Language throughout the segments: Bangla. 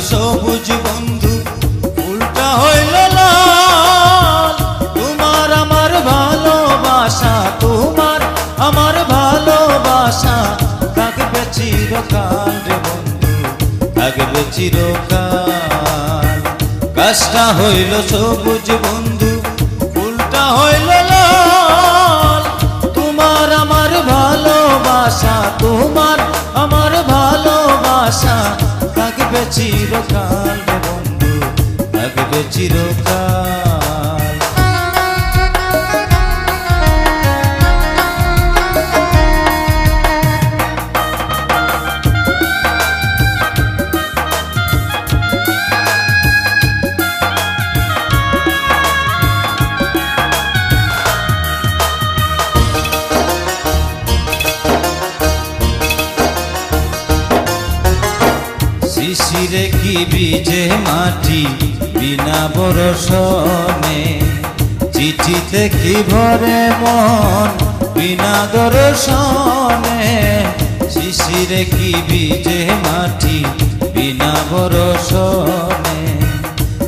সবুজ বন্ধু, ফুলটা হইল লাল। তোমার আমার ভালোবাসা, তোমার আমার ভালোবাসা থাকবে চিরকাল রে বন্ধু, থাকবে চিরকাল। গাছটা হইল সবুজ বন্ধু, ফুলটা হইল লাল। তোমার আমার ভালোবাসা, তোমার আমার ভালোবাসা থাকবে চিরকাল রে বন্ধু, থাকবে চিরকাল। শিশিরে কি ভিজে মাটি বিনা বরষণে, চিঠিতে কি ভরে মন বিনা দর্শনে। শিশিরে কি ভিজে মাটি বিনা বরষণে,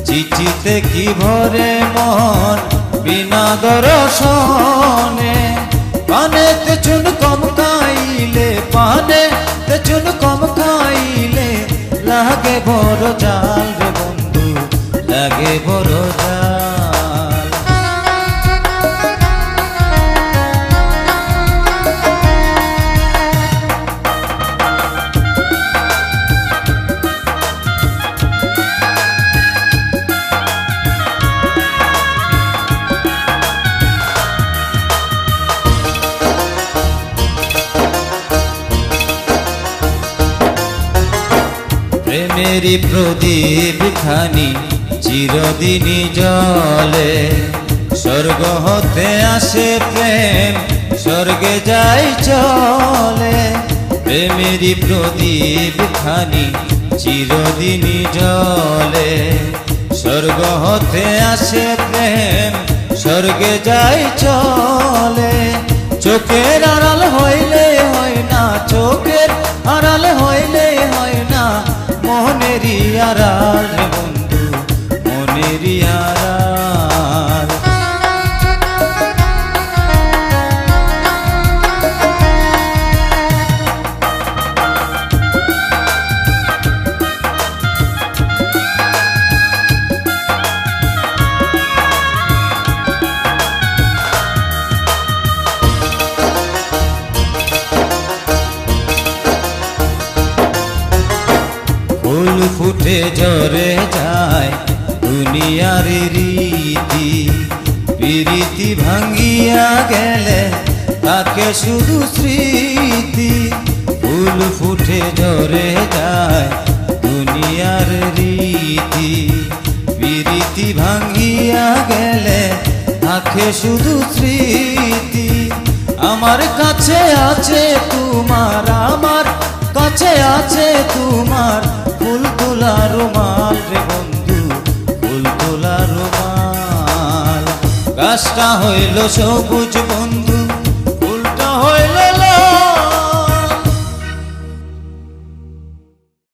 চিঠিতে কি ভরে মন বিনা দর্শনে। পানেতে চুন কম খাইলে, পানেতে চুন কম খাইলে লাগে বড় জাল রে বন্ধু, লাগে বড় জাল। প্রেমেরই প্রদীপ খানি চিরদিনই জ্বলে, স্বর্গ হতে আসে প্রেম স্বর্গে যাই চলে। প্রেমেরই প্রদীপ খানি চিরদিনই জ্বলে, স্বর্গ হতে আসে প্রেম স্বর্গে যাই চলে। চোখের আড়াল হইলে হয় না, চোখের আড়াল হইলে হয় না, মনেরই আড়াল রে বন্ধু, মনেরই আড়াল। ফুল ফুটে ঝরে যায় দুনিয়ার রীতি, প্রীতি ভাঙ্গিয়া গেলে তাকে শুধু স্মৃতি। ফুল ফুটে ঝরে যায় দুনিয়ার রীতি, প্রীতি ভাঙ্গিয়া গেলে তাকে শুধু স্মৃতি। আমার কাছে আছে তোমার, আমার কাছে আছে তোমার ফুল তোলা রুমাল রে বন্ধু, ফুল তোলা রুমাল। গাছটা হইল সবুজ